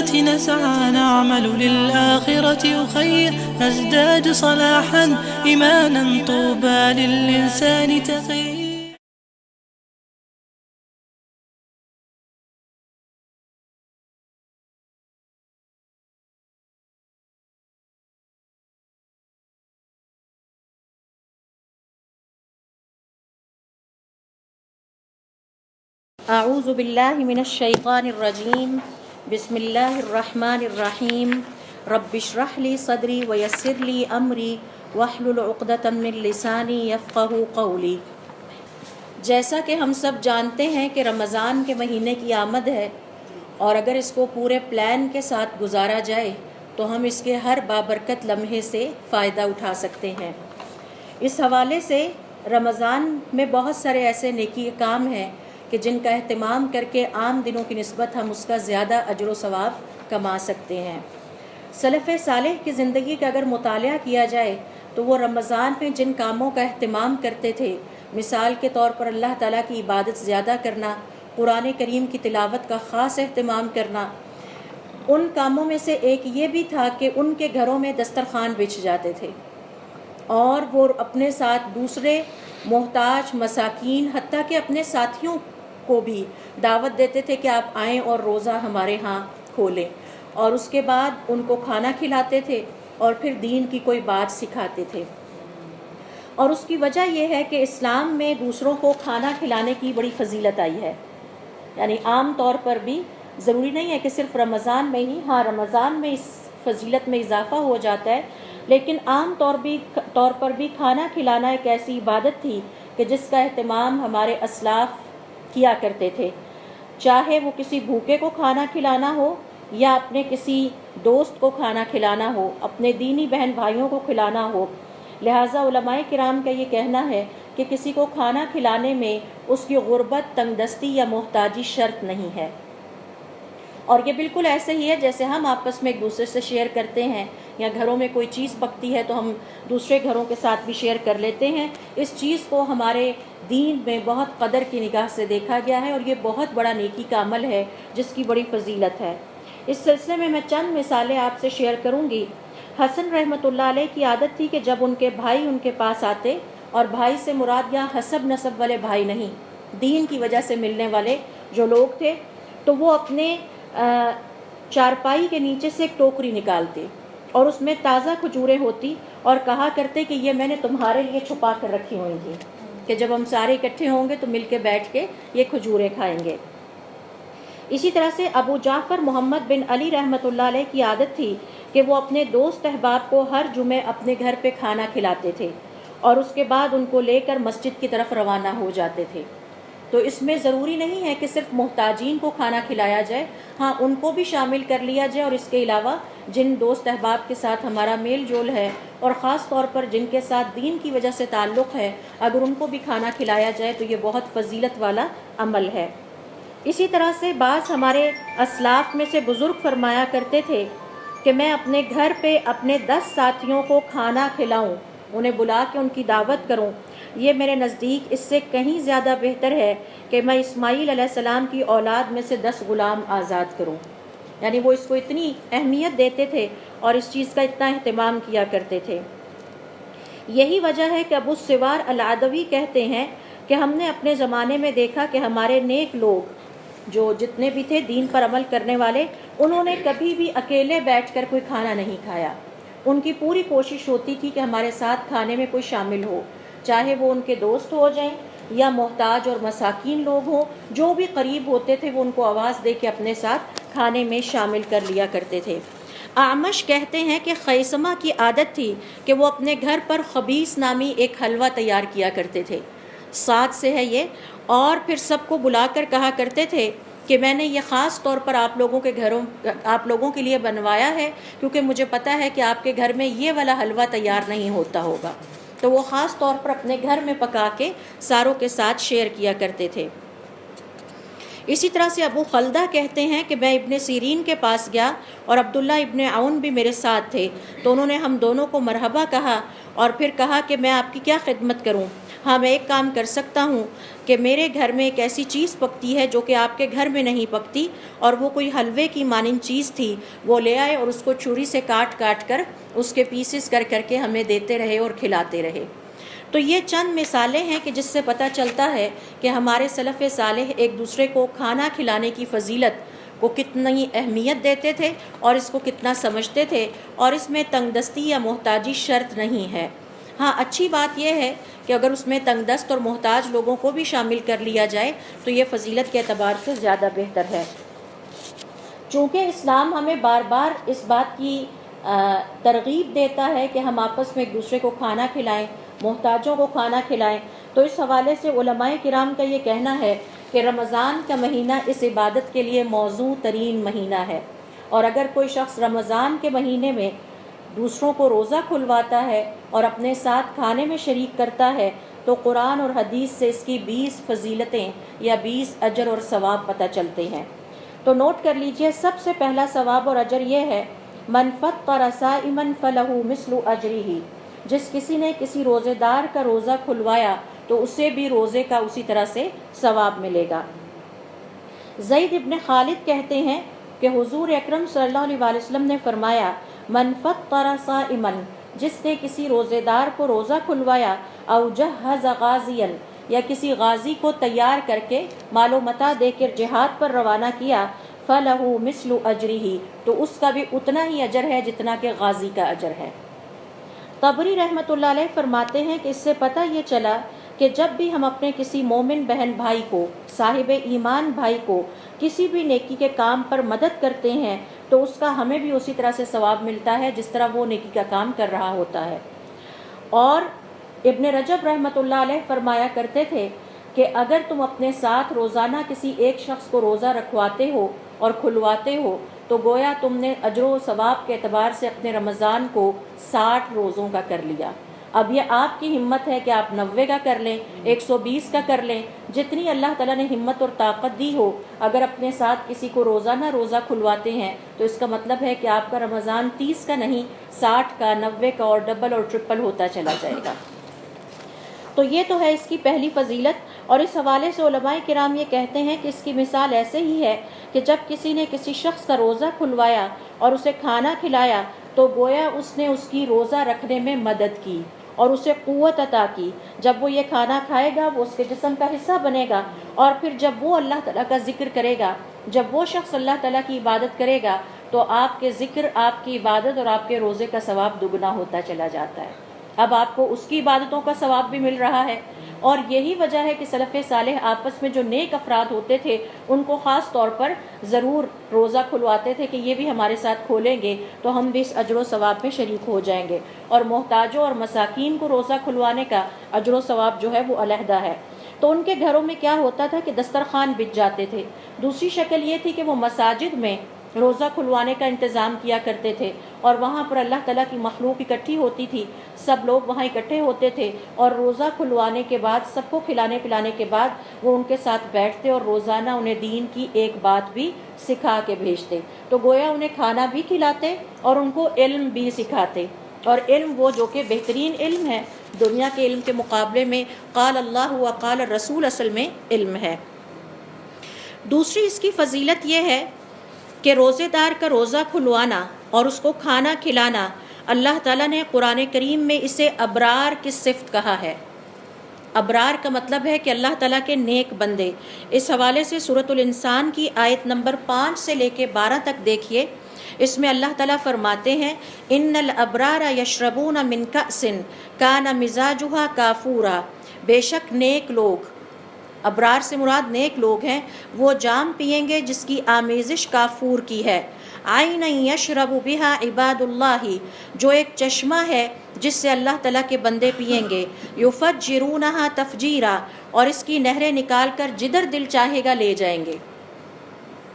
الصالحات نسعى نعمل للآخرة أخي نزداد صلاحا إيمانا طوبى للإنسان تقي. اعوذ باللہ من الشیطان الرجیم بسم اللہ الرحمن الرحیم رب اشرح لی صدری ویسر لی امری واحلل عقدۃ من لسانی یفقہوا قولی۔ جیسا کہ ہم سب جانتے ہیں کہ رمضان کے مہینے کی آمد ہے، اور اگر اس کو پورے پلان کے ساتھ گزارا جائے تو ہم اس کے ہر بابرکت لمحے سے فائدہ اٹھا سکتے ہیں۔ اس حوالے سے رمضان میں بہت سارے ایسے نیکی کام ہیں کہ جن کا اہتمام کر کے عام دنوں کی نسبت ہم اس کا زیادہ اجر و ثواب کما سکتے ہیں۔ سلف صالح کی زندگی کا اگر مطالعہ کیا جائے تو وہ رمضان میں جن کاموں کا اہتمام کرتے تھے، مثال کے طور پر اللہ تعالیٰ کی عبادت زیادہ کرنا، قرآن کریم کی تلاوت کا خاص اہتمام کرنا، ان کاموں میں سے ایک یہ بھی تھا کہ ان کے گھروں میں دسترخوان بچھ جاتے تھے، اور وہ اپنے ساتھ دوسرے محتاج، مساکین، حتیٰ کہ اپنے ساتھیوں کو بھی دعوت دیتے تھے کہ آپ آئیں اور روزہ ہمارے ہاں کھولیں، اور اس کے بعد ان کو کھانا کھلاتے تھے اور پھر دین کی کوئی بات سکھاتے تھے۔ اور اس کی وجہ یہ ہے کہ اسلام میں دوسروں کو کھانا کھلانے کی بڑی فضیلت آئی ہے، یعنی عام طور پر بھی ضروری نہیں ہے کہ صرف رمضان میں ہی، ہاں رمضان میں اس فضیلت میں اضافہ ہو جاتا ہے، لیکن عام طور پر بھی کھانا کھلانا ایک ایسی عبادت تھی کہ جس کا اہتمام ہمارے اسلاف کیا کرتے تھے، چاہے وہ کسی بھوکے کو کھانا کھلانا ہو یا اپنے کسی دوست کو کھانا کھلانا ہو، اپنے دینی بہن بھائیوں کو کھلانا ہو۔ لہٰذا علماء کرام کا یہ کہنا ہے کہ کسی کو کھانا کھلانے میں اس کی غربت، تنگ دستی یا محتاجی شرط نہیں ہے، اور یہ بالکل ایسے ہی ہے جیسے ہم آپس میں ایک دوسرے سے شیئر کرتے ہیں، یا گھروں میں کوئی چیز پکتی ہے تو ہم دوسرے گھروں کے ساتھ بھی شیئر کر لیتے ہیں۔ اس چیز کو ہمارے دین میں بہت قدر کی نگاہ سے دیکھا گیا ہے، اور یہ بہت بڑا نیکی کا عمل ہے جس کی بڑی فضیلت ہے۔ اس سلسلے میں چند مثالیں آپ سے شیئر کروں گی۔ حسن رحمۃ اللہ علیہ کی عادت تھی کہ جب ان کے بھائی ان کے پاس آتے، اور بھائی سے مراد یہاں حسب نسب والے بھائی نہیں، دین کی وجہ سے ملنے والے جو لوگ تھے، تو وہ اپنے چارپائی کے نیچے سے ایک ٹوکری نکالتے اور اس میں تازہ کھجوریں ہوتی، اور کہا کرتے کہ یہ میں نے تمہارے لیے چھپا کر رکھی ہوئی تھی کہ جب ہم سارے اکٹھے ہوں گے تو مل کے بیٹھ کے یہ کھجوریں کھائیں گے۔ اسی طرح سے ابو جعفر محمد بن علی رحمۃ اللہ علیہ کی عادت تھی کہ وہ اپنے دوست احباب کو ہر جمعے اپنے گھر پہ کھانا کھلاتے تھے، اور اس کے بعد ان کو لے کر مسجد کی طرف روانہ ہو جاتے تھے۔ تو اس میں ضروری نہیں ہے کہ صرف محتاجین کو کھانا کھلایا جائے، ہاں ان کو بھی شامل کر لیا جائے، اور اس کے علاوہ جن دوست احباب کے ساتھ ہمارا میل جول ہے، اور خاص طور پر جن کے ساتھ دین کی وجہ سے تعلق ہے، اگر ان کو بھی کھانا کھلایا جائے تو یہ بہت فضیلت والا عمل ہے۔ اسی طرح سے بعض ہمارے اسلاف میں سے بزرگ فرمایا کرتے تھے کہ میں اپنے گھر پہ اپنے 10 ساتھیوں کو کھانا کھلاؤں، انہیں بلا کے ان کی دعوت کروں، یہ میرے نزدیک اس سے کہیں زیادہ بہتر ہے کہ میں اسماعیل علیہ السلام کی اولاد میں سے 10 غلام آزاد کروں۔ یعنی وہ اس کو اتنی اہمیت دیتے تھے اور اس چیز کا اتنا اہتمام کیا کرتے تھے۔ یہی وجہ ہے کہ ابو السوار العدوی کہتے ہیں کہ ہم نے اپنے زمانے میں دیکھا کہ ہمارے نیک لوگ جو جتنے بھی تھے دین پر عمل کرنے والے، انہوں نے کبھی بھی اکیلے بیٹھ کر کوئی کھانا نہیں کھایا۔ ان کی پوری کوشش ہوتی تھی کہ ہمارے ساتھ کھانے میں کوئی شامل ہو، چاہے وہ ان کے دوست ہو جائیں یا محتاج اور مساکین لوگ ہوں، جو بھی قریب ہوتے تھے وہ ان کو آواز دے کے اپنے ساتھ کھانے میں شامل کر لیا کرتے تھے۔ اعمش کہتے ہیں کہ خیثمہ کی عادت تھی کہ وہ اپنے گھر پر خبیث نامی ایک حلوہ تیار کیا کرتے تھے، ساتھ سے ہے یہ، اور پھر سب کو بلا کر کہا کرتے تھے کہ میں نے یہ خاص طور پر آپ لوگوں کے لیے بنوایا ہے، کیونکہ مجھے پتہ ہے کہ آپ کے گھر میں یہ والا حلوہ تیار نہیں ہوتا ہوگا۔ تو وہ خاص طور پر اپنے گھر میں پکا کے ساروں کے ساتھ شیئر کیا کرتے تھے۔ اسی طرح سے ابو خلدہ کہتے ہیں کہ میں ابن سیرین کے پاس گیا اور عبداللہ ابن عون بھی میرے ساتھ تھے، تو انہوں نے ہم دونوں کو مرحبا کہا اور پھر کہا کہ میں آپ کی کیا خدمت کروں۔ ہاں میں ایک کام کر سکتا ہوں کہ میرے گھر میں ایک ایسی چیز پکتی ہے جو کہ آپ کے گھر میں نہیں پکتی، اور وہ کوئی حلوے کی مانند چیز تھی، وہ لے آئے اور اس کو چھری سے کاٹ کاٹ کر اس کے پیسز کر کر کے ہمیں دیتے رہے اور کھلاتے رہے۔ تو یہ چند مثالیں ہیں کہ جس سے پتہ چلتا ہے کہ ہمارے سلف صالح ایک دوسرے کو کھانا کھلانے کی فضیلت کو کتنی اہمیت دیتے تھے اور اس کو کتنا سمجھتے تھے، اور اس میں تنگ دستی یا محتاجی شرط نہیں ہے۔ ہاں اچھی بات یہ ہے کہ اگر اس میں تنگ دست اور محتاج لوگوں کو بھی شامل کر لیا جائے تو یہ فضیلت کے اعتبار سے زیادہ بہتر ہے۔ چونکہ اسلام ہمیں بار بار اس بات کی ترغیب دیتا ہے کہ ہم آپس میں ایک دوسرے کو کھانا کھلائیں، محتاجوں کو کھانا کھلائیں، تو اس حوالے سے علماء کرام کا یہ کہنا ہے کہ رمضان کا مہینہ اس عبادت کے لیے موزوں ترین مہینہ ہے، اور اگر کوئی شخص رمضان کے مہینے میں دوسروں کو روزہ کھلواتا ہے اور اپنے ساتھ کھانے میں شریک کرتا ہے تو قرآن اور حدیث سے اس کی 20 فضیلتیں یا 20 اجر اور ثواب پتہ چلتے ہیں۔ تو نوٹ کر لیجئے، سب سے پہلا ثواب اور اجر یہ ہے، من فطر صائما فلہ مثل اجرہ، جس کسی نے کسی روزے دار کا روزہ کھلوایا تو اسے بھی روزے کا اسی طرح سے ثواب ملے گا۔ زید ابن خالد کہتے ہیں کہ حضور اکرم صلی اللہ علیہ وآلہ وسلم نے فرمایا، من فطر صائما، جس نے کسی روزے دار کو روزہ کھلوایا، او جہز غازیا، یا کسی غازی کو تیار کر کے مال و متاع دے کر جہاد پر روانہ کیا، فلہ مثل اجرہ، تو اس کا بھی اتنا ہی اجر ہے جتنا کہ غازی کا اجر ہے۔ طبری رحمۃ اللہ علیہ فرماتے ہیں کہ اس سے پتہ یہ چلا کہ جب بھی ہم اپنے کسی مومن بہن بھائی کو، صاحب ایمان بھائی کو کسی بھی نیکی کے کام پر مدد کرتے ہیں تو اس کا ہمیں بھی اسی طرح سے ثواب ملتا ہے جس طرح وہ نیکی کا کام کر رہا ہوتا ہے۔ اور ابن رجب رحمۃ اللہ علیہ فرمایا کرتے تھے کہ اگر تم اپنے ساتھ روزانہ کسی ایک شخص کو روزہ رکھواتے ہو اور کھلواتے ہو تو گویا تم نے اجر و ثواب کے اعتبار سے اپنے رمضان کو 60 روزوں کا کر لیا۔ اب یہ آپ کی ہمت ہے کہ آپ 90 کا کر لیں، 120 کا کر لیں، جتنی اللہ تعالیٰ نے ہمت اور طاقت دی ہو۔ اگر اپنے ساتھ کسی کو روزانہ روزہ کھلواتے ہیں تو اس کا مطلب ہے کہ آپ کا رمضان 30 کا نہیں، 60 کا، 90 کا، اور ڈبل اور ٹرپل ہوتا چلا جائے گا۔ تو یہ تو ہے اس کی پہلی فضیلت، اور اس حوالے سے علماء کرام یہ کہتے ہیں کہ اس کی مثال ایسے ہی ہے کہ جب کسی نے کسی شخص کا روزہ کھلوایا اور اسے کھانا کھلایا تو گویا اس نے اس کی روزہ رکھنے میں مدد کی اور اسے قوت عطا کی۔ جب وہ یہ کھانا کھائے گا وہ اس کے جسم کا حصہ بنے گا، اور پھر جب وہ اللہ تعالیٰ کا ذکر کرے گا، جب وہ شخص اللہ تعالیٰ کی عبادت کرے گا تو آپ کے ذکر، آپ کی عبادت اور آپ کے روزے کا ثواب دگنا ہوتا چلا جاتا ہے۔ اب آپ کو اس کی عبادتوں کا ثواب بھی مل رہا ہے، اور یہی وجہ ہے کہ سلف صالح آپس میں جو نیک افراد ہوتے تھے ان کو خاص طور پر ضرور روزہ کھلواتے تھے کہ یہ بھی ہمارے ساتھ کھولیں گے تو ہم بھی اس اجر و ثواب میں شریک ہو جائیں گے، اور محتاجوں اور مساکین کو روزہ کھلوانے کا اجر و ثواب جو ہے وہ علیحدہ ہے۔ تو ان کے گھروں میں کیا ہوتا تھا کہ دسترخوان بچ جاتے تھے۔ دوسری شکل یہ تھی کہ وہ مساجد میں روزہ کھلوانے کا انتظام کیا کرتے تھے، اور وہاں پر اللہ تعالیٰ کی مخلوق اکٹھی ہوتی تھی، سب لوگ وہاں اکٹھے ہوتے تھے، اور روزہ کھلوانے کے بعد سب کو کھلانے پلانے کے بعد وہ ان کے ساتھ بیٹھتے اور روزانہ انہیں دین کی ایک بات بھی سکھا کے بھیجتے۔ تو گویا انہیں کھانا بھی کھلاتے اور ان کو علم بھی سکھاتے، اور علم وہ جو کہ بہترین علم ہے، دنیا کے علم کے مقابلے میں قال اللہ و قال الرسول اصل میں علم ہے۔ دوسری اس کی فضیلت یہ ہے کہ روزے دار کا روزہ کھلوانا اور اس کو کھانا کھلانا، اللہ تعالیٰ نے قرآن کریم میں اسے ابرار کی صفت کہا ہے۔ ابرار کا مطلب ہے کہ اللہ تعالیٰ کے نیک بندے۔ اس حوالے سے سورۃ الانسان کی آیت نمبر 5 سے لے کے 12 تک دیکھیے، اس میں اللہ تعالیٰ فرماتے ہیں، ان الابرار یشربون من کأس کان مزاجها کافورا، بے شک نیک لوگ، ابرار سے مراد نیک لوگ ہیں، وہ جام پیئیں گے جس کی آمیزش کافور کی ہے، عین یشرب بها عباد اللہ، جو ایک چشمہ ہے جس سے اللہ تعالیٰ کے بندے پیئیں گے، یفجرونها تفجیرا، اور اس کی نہریں نکال کر جدھر دل چاہے گا لے جائیں گے۔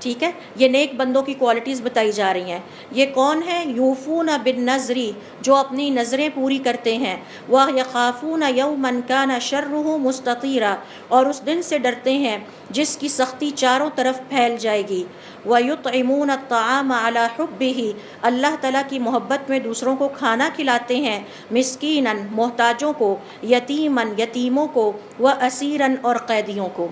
ٹھیک ہے، یہ نیک بندوں کی کوالٹیز بتائی جا رہی ہیں۔ یہ کون ہے؟ یوفون بالنذر، جو اپنی نظریں پوری کرتے ہیں، وَيَخَافُونَ يَوْمًا كَانَ شَرُّهُ مُسْتَطِيرًا، اور اس دن سے ڈرتے ہیں جس کی سختی چاروں طرف پھیل جائے گی، وَيُطْعِمُونَ الطَّعَامَ عَلَى حُبِّهِ، اللہ تعالیٰ کی محبت میں دوسروں کو کھانا کھلاتے ہیں، مسکیناً محتاجوں کو، یتیماً یتیموں کو، وَأَسِيرًا اور قیدیوں کو۔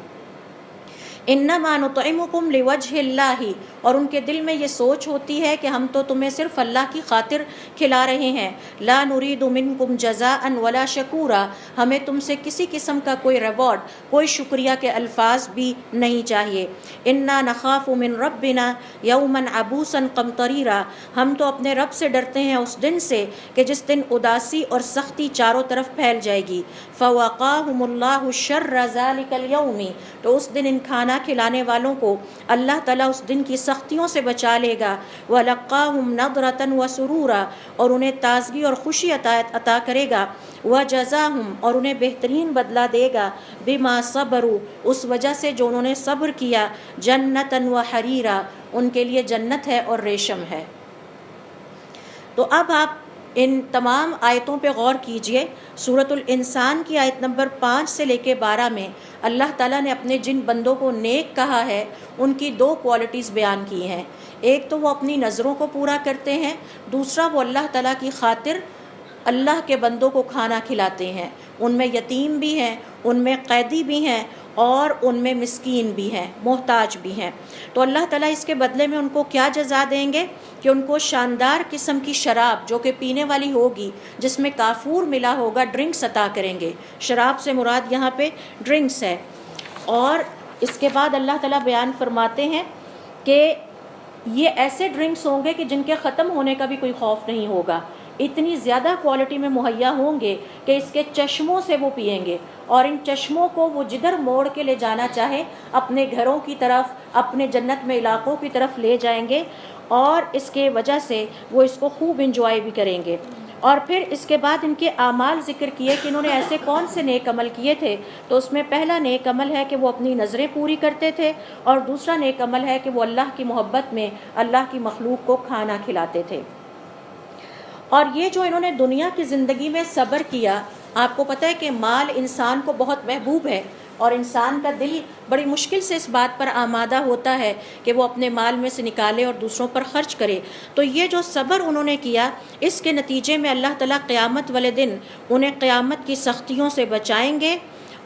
انما نطعمکم لوجہ اللہ، اور ان کے دل میں یہ سوچ ہوتی ہے کہ ہم تو تمہیں صرف اللہ کی خاطر کھلا رہے ہیں، لا نرید منکم جزاء ولا شکورا، ہمیں تم سے کسی قسم کا کوئی ریوارڈ، کوئی شکریہ کے الفاظ بھی نہیں چاہیے۔ انا نخاف من ربنا یوما عبوسا قمطریرا، ہم تو اپنے رب سے ڈرتے ہیں اس دن سے کہ جس دن اداسی اور سختی چاروں طرف پھیل جائے گی۔ فوقاہم اللہ شر ذلک اليوم، تو اس دن ان کھانا کھلانے والوں کو اللہ تعالیٰ اس دن کی سختیوں سے بچا لے گا۔ وَلَقَّاهُمْ نَضْرَةً وَسُرُورًا، اور انہیں تازگی اور خوشی عطا کرے گا۔ وَجَزَاهُمْ، اور انہیں بہترین بدلہ دے گا، بِمَا صَبَرُوا، اس وجہ سے جو انہوں نے صبر کیا، جَنَّةً وَحَرِيرًا، ان کے لیے جنت ہے اور ریشم ہے۔ تو اب آپ ان تمام آیتوں پہ غور کیجئے۔ سورۃ الانسان کی آیت نمبر 5 سے لے کے 12 میں اللہ تعالیٰ نے اپنے جن بندوں کو نیک کہا ہے ان کی 2 کوالٹیز بیان کی ہیں۔ ایک تو وہ اپنی نظروں کو پورا کرتے ہیں، دوسرا وہ اللہ تعالیٰ کی خاطر اللہ کے بندوں کو کھانا کھلاتے ہیں۔ ان میں یتیم بھی ہیں، ان میں قیدی بھی ہیں، اور ان میں مسکین بھی ہیں، محتاج بھی ہیں۔ تو اللہ تعالیٰ اس کے بدلے میں ان کو کیا جزا دیں گے کہ ان کو شاندار قسم کی شراب جو کہ پینے والی ہوگی، جس میں کافور ملا ہوگا، ڈرنکس عطا کریں گے۔ شراب سے مراد یہاں پہ ڈرنکس ہے۔ اور اس کے بعد اللہ تعالیٰ بیان فرماتے ہیں کہ یہ ایسے ڈرنکس ہوں گے کہ جن کے ختم ہونے کا بھی کوئی خوف نہیں ہوگا، اتنی زیادہ کوالٹی میں مہیا ہوں گے کہ اس کے چشموں سے وہ پئیں گے، اور ان چشموں کو وہ جدھر موڑ کے لے جانا چاہے اپنے گھروں کی طرف، اپنے جنت میں علاقوں کی طرف لے جائیں گے، اور اس کے وجہ سے وہ اس کو خوب انجوائے بھی کریں گے۔ اور پھر اس کے بعد ان کے اعمال ذکر کیے کہ انہوں نے ایسے کون سے نیک عمل کیے تھے۔ تو اس میں پہلا نیک عمل ہے کہ وہ اپنی نظریں پوری کرتے تھے، اور دوسرا نیک عمل ہے کہ وہ اللہ کی محبت میں اللہ کی مخلوق کو کھانا کھلاتے تھے۔ اور یہ جو انہوں نے دنیا کی زندگی میں صبر کیا، آپ کو پتہ ہے کہ مال انسان کو بہت محبوب ہے، اور انسان کا دل بڑی مشکل سے اس بات پر آمادہ ہوتا ہے کہ وہ اپنے مال میں سے نکالے اور دوسروں پر خرچ کرے۔ تو یہ جو صبر انہوں نے کیا، اس کے نتیجے میں اللہ تعالیٰ قیامت والے دن انہیں قیامت کی سختیوں سے بچائیں گے،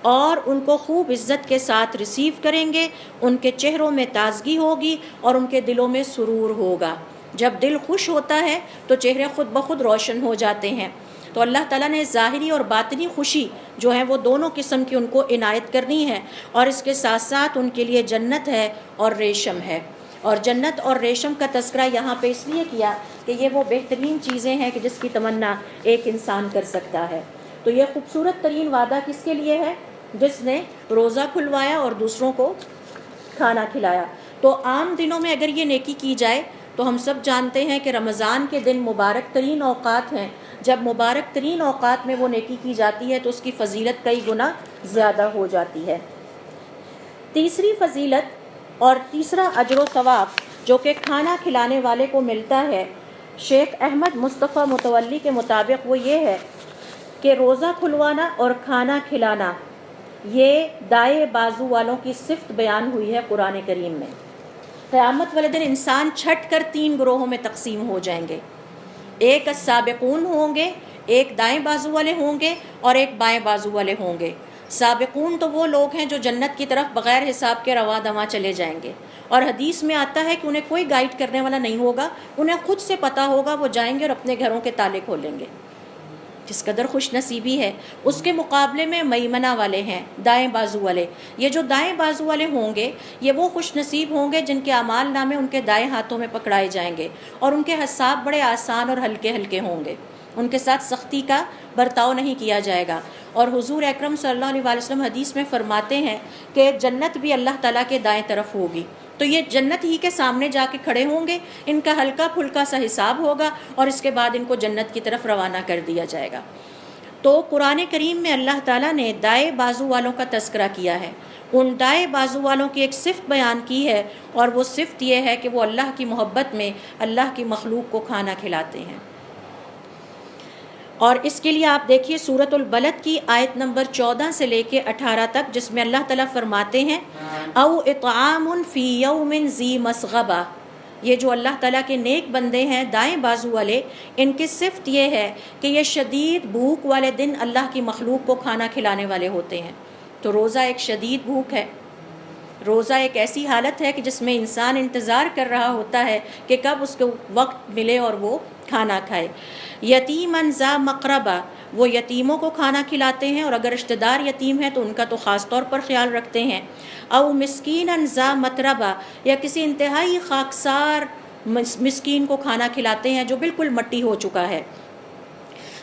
اور ان کو خوب عزت کے ساتھ ریسیو کریں گے۔ ان کے چہروں میں تازگی ہوگی اور ان کے دلوں میں سرور ہوگا۔ جب دل خوش ہوتا ہے تو چہرے خود بخود روشن ہو جاتے ہیں۔ تو اللہ تعالیٰ نے ظاہری اور باطنی خوشی جو ہے وہ دونوں قسم کی ان کو عنایت کرنی ہے، اور اس کے ساتھ ساتھ ان کے لیے جنت ہے اور ریشم ہے۔ اور جنت اور ریشم کا تذکرہ یہاں پہ اس لیے کیا کہ یہ وہ بہترین چیزیں ہیں کہ جس کی تمنا ایک انسان کر سکتا ہے۔ تو یہ خوبصورت ترین وعدہ کس کے لیے ہے؟ جس نے روزہ کھلوایا اور دوسروں کو کھانا کھلایا۔ تو عام دنوں میں اگر یہ نیکی کی جائے تو ہم سب جانتے ہیں کہ رمضان کے دن مبارک ترین اوقات ہیں۔ جب مبارک ترین اوقات میں وہ نیکی کی جاتی ہے تو اس کی فضیلت کئی گنا زیادہ ہو جاتی ہے۔ تیسری فضیلت اور تیسرا اجر و ثواب جو کہ کھانا کھلانے والے کو ملتا ہے، شیخ احمد مصطفیٰ متولی کے مطابق وہ یہ ہے کہ روزہ کھلوانا اور کھانا کھلانا یہ دائیں بازو والوں کی صفت بیان ہوئی ہے قرآن کریم میں۔ قیامت والے دن انسان چھٹ کر 3 گروہوں میں تقسیم ہو جائیں گے۔ ایک السابقون ہوں گے، ایک دائیں بازو والے ہوں گے، اور ایک بائیں بازو والے ہوں گے۔ سابقون تو وہ لوگ ہیں جو جنت کی طرف بغیر حساب کے رواں دواں چلے جائیں گے، اور حدیث میں آتا ہے کہ انہیں کوئی گائیڈ کرنے والا نہیں ہوگا، انہیں خود سے پتہ ہوگا، وہ جائیں گے اور اپنے گھروں کے تالے کھولیں گے۔ جس قدر خوش نصیبی ہے۔ اس کے مقابلے میں میمنہ والے ہیں، دائیں بازو والے۔ یہ جو دائیں بازو والے ہوں گے یہ وہ خوش نصیب ہوں گے جن کے اعمال نامے ان کے دائیں ہاتھوں میں پکڑائے جائیں گے، اور ان کے حساب بڑے آسان اور ہلکے ہلکے ہوں گے، ان کے ساتھ سختی کا برتاؤ نہیں کیا جائے گا۔ اور حضور اکرم صلی اللہ علیہ وسلم حدیث میں فرماتے ہیں کہ جنت بھی اللہ تعالیٰ کے دائیں طرف ہوگی، تو یہ جنت ہی کے سامنے جا کے کھڑے ہوں گے، ان کا ہلکا پھلکا سا حساب ہوگا، اور اس کے بعد ان کو جنت کی طرف روانہ کر دیا جائے گا۔ تو قرآن کریم میں اللہ تعالیٰ نے دائیں بازو والوں کا تذکرہ کیا ہے۔ ان دائیں بازو والوں کی ایک صفت بیان کی ہے، اور وہ صفت یہ ہے کہ وہ اللہ کی محبت میں اللہ کی مخلوق کو کھانا کھلاتے ہیں۔ اور اس کے لیے آپ دیکھیے سورۃ البلد کی آیت نمبر 14 سے لے کے 18 تک، جس میں اللہ تعالیٰ فرماتے ہیں او اطعام فی یوم ذی مسغبہ۔ یہ جو اللہ تعالیٰ کے نیک بندے ہیں دائیں بازو والے، ان کی صفت یہ ہے کہ یہ شدید بھوک والے دن اللہ کی مخلوق کو کھانا کھلانے والے ہوتے ہیں۔ تو روزہ ایک شدید بھوک ہے، روزہ ایک ایسی حالت ہے کہ جس میں انسان انتظار کر رہا ہوتا ہے کہ کب اس کو وقت ملے اور وہ کھانا کھائے۔ یتیماً ذا مقربہ، وہ یتیموں کو کھانا کھلاتے ہیں، اور اگر رشتہ دار یتیم ہے تو ان کا تو خاص طور پر خیال رکھتے ہیں۔ او مسکیناً ذا متربہ، یا کسی انتہائی خاکسار مسکین کو کھانا کھلاتے ہیں جو بالکل مٹی ہو چکا ہے۔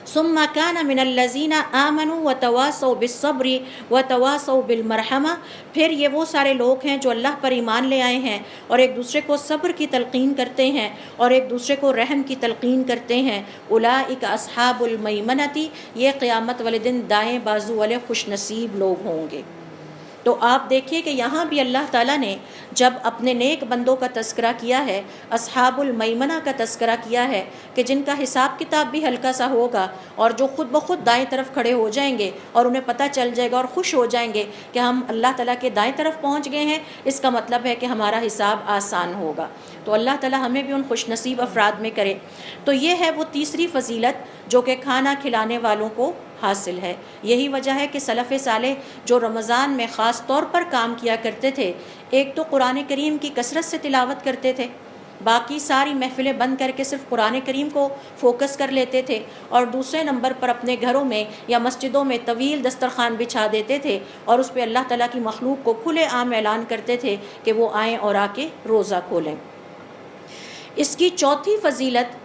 ثم كان من الذين آمنوا وتواصوا بالصبر وتواصوا بالمرحمة، پھر یہ وہ سارے لوگ ہیں جو اللہ پر ایمان لے آئے ہیں اور ایک دوسرے کو صبر کی تلقین کرتے ہیں اور ایک دوسرے کو رحم کی تلقین کرتے ہیں۔ اولئک اصحاب المیمنۃ، یہ قیامت والے دن دائیں بازو والے خوش نصیب لوگ ہوں گے۔ تو آپ دیکھیے کہ یہاں بھی اللہ تعالیٰ نے جب اپنے نیک بندوں کا تذکرہ کیا ہے، اصحاب المیمنہ کا تذکرہ کیا ہے کہ جن کا حساب کتاب بھی ہلکا سا ہوگا اور جو خود بخود دائیں طرف کھڑے ہو جائیں گے اور انہیں پتہ چل جائے گا اور خوش ہو جائیں گے کہ ہم اللہ تعالیٰ کے دائیں طرف پہنچ گئے ہیں، اس کا مطلب ہے کہ ہمارا حساب آسان ہوگا۔ تو اللہ تعالیٰ ہمیں بھی ان خوش نصیب افراد میں کرے۔ تو یہ ہے وہ تیسری فضیلت جو کہ کھانا کھلانے والوں کو حاصل ہے۔ یہی وجہ ہے کہ سلف صالح جو رمضان میں خاص طور پر کام کیا کرتے تھے، ایک تو قرآن کریم کی کثرت سے تلاوت کرتے تھے، باقی ساری محفلیں بند کر کے صرف قرآن کریم کو فوکس کر لیتے تھے، اور دوسرے نمبر پر اپنے گھروں میں یا مسجدوں میں طویل دسترخوان بچھا دیتے تھے اور اس پہ اللہ تعالیٰ کی مخلوق کو کھلے عام اعلان کرتے تھے کہ وہ آئیں اور آ کے روزہ کھولیں۔ اس کی چوتھی فضیلت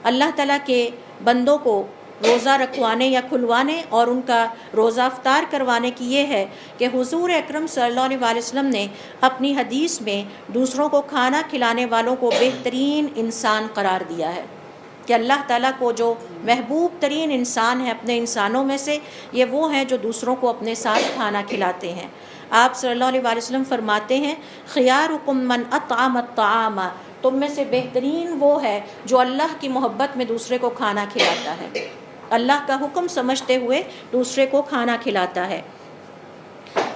اللہ تعالیٰ کے بندوں کو روزہ رکھوانے یا کھلوانے اور ان کا روزہ افطار کروانے کی یہ ہے کہ حضور اکرم صلی اللہ علیہ وسلم نے اپنی حدیث میں دوسروں کو کھانا کھلانے والوں کو بہترین انسان قرار دیا ہے، کہ اللہ تعالیٰ کو جو محبوب ترین انسان ہے اپنے انسانوں میں سے، یہ وہ ہیں جو دوسروں کو اپنے ساتھ کھانا کھلاتے ہیں۔ آپ صلی اللہ علیہ وسلم فرماتے ہیں خیارکم من اطعم الطعام، تم میں سے بہترین وہ ہے جو اللہ کی محبت میں دوسرے کو کھانا کھلاتا ہے، اللہ کا حکم سمجھتے ہوئے دوسرے کو کھانا کھلاتا ہے۔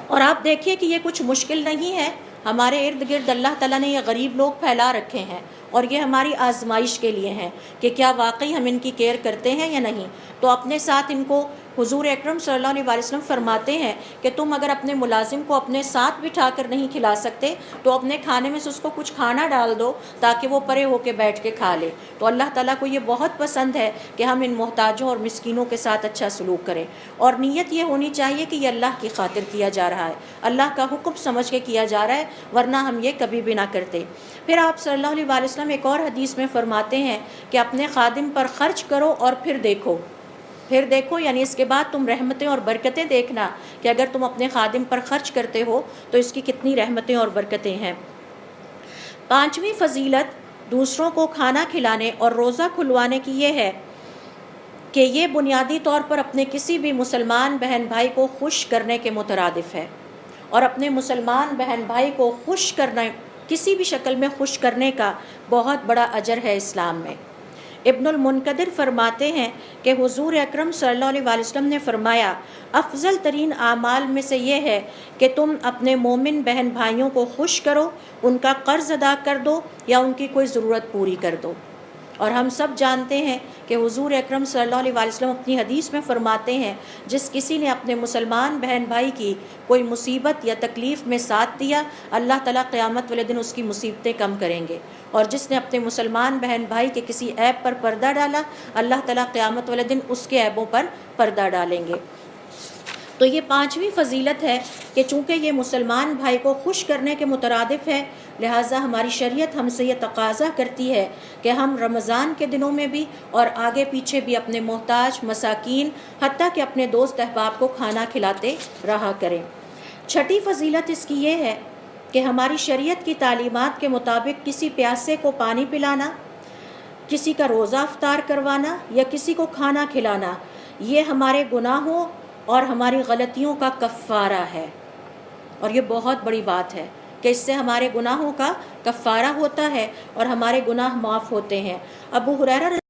اور آپ دیکھیے کہ یہ کچھ مشکل نہیں ہے، ہمارے ارد گرد اللہ تعالیٰ نے یہ غریب لوگ پھیلا رکھے ہیں اور یہ ہماری آزمائش کے لیے ہیں کہ کیا واقعی ہم ان کی کیئر کرتے ہیں یا نہیں۔ تو اپنے ساتھ ان کو حضور اکرم صلی اللہ علیہ وسلم فرماتے ہیں کہ تم اگر اپنے ملازم کو اپنے ساتھ بٹھا کر نہیں کھلا سکتے تو اپنے کھانے میں سے اس کو کچھ کھانا ڈال دو تاکہ وہ پرے ہو کے بیٹھ کے کھا لے۔ تو اللہ تعالیٰ کو یہ بہت پسند ہے کہ ہم ان محتاجوں اور مسکینوں کے ساتھ اچھا سلوک کریں، اور نیت یہ ہونی چاہیے کہ یہ اللہ کی خاطر کیا جا رہا ہے، اللہ کا حکم سمجھ کے کیا جا رہا ہے، ورنہ ہم یہ کبھی بھی نہ کرتے۔ پھر آپ صلی اللہ علیہ وسلم ایک اور حدیث میں فرماتے ہیں کہ اپنے خادم پر خرچ کرو اور پھر دیکھو، یعنی اس کے بعد تم رحمتیں اور برکتیں دیکھنا کہ اگر تم اپنے خادم پر خرچ کرتے ہو تو اس کی کتنی رحمتیں اور برکتیں ہیں۔ پانچویں فضیلت دوسروں کو کھانا کھلانے اور روزہ کھلوانے کی یہ ہے کہ یہ بنیادی طور پر اپنے کسی بھی مسلمان بہن بھائی کو خوش کرنے کے مترادف ہے، اور اپنے مسلمان بہن بھائی کو خوش کرنا، کسی بھی شکل میں خوش کرنے کا بہت بڑا اجر ہے اسلام میں۔ ابن المنقدر فرماتے ہیں کہ حضور اکرم صلی اللہ علیہ وسلم نے فرمایا افضل ترین اعمال میں سے یہ ہے کہ تم اپنے مومن بہن بھائیوں کو خوش کرو، ان کا قرض ادا کر دو یا ان کی کوئی ضرورت پوری کر دو۔ اور ہم سب جانتے ہیں کہ حضور اکرم صلی اللہ علیہ وسلم اپنی حدیث میں فرماتے ہیں جس کسی نے اپنے مسلمان بہن بھائی کی کوئی مصیبت یا تکلیف میں ساتھ دیا، اللہ تعالیٰ قیامت والے دن اس کی مصیبتیں کم کریں گے، اور جس نے اپنے مسلمان بہن بھائی کے کسی عیب پر پردہ ڈالا، اللہ تعالیٰ قیامت والے دن اس کے عیبوں پر پردہ ڈالیں گے۔ تو یہ پانچویں فضیلت ہے کہ چونکہ یہ مسلمان بھائی کو خوش کرنے کے مترادف ہے، لہٰذا ہماری شریعت ہم سے یہ تقاضا کرتی ہے کہ ہم رمضان کے دنوں میں بھی اور آگے پیچھے بھی اپنے محتاج، مساکین، حتیٰ کہ اپنے دوست احباب کو کھانا کھلاتے رہا کریں۔ چھٹی فضیلت اس کی یہ ہے کہ ہماری شریعت کی تعلیمات کے مطابق کسی پیاسے کو پانی پلانا، کسی کا روزہ افطار کروانا یا کسی کو کھانا کھلانا، یہ ہمارے گناہوں اور ہماری غلطیوں کا کفارہ ہے۔ اور یہ بہت بڑی بات ہے کہ اس سے ہمارے گناہوں کا کفارہ ہوتا ہے اور ہمارے گناہ معاف ہوتے ہیں۔ ابو ہریرہ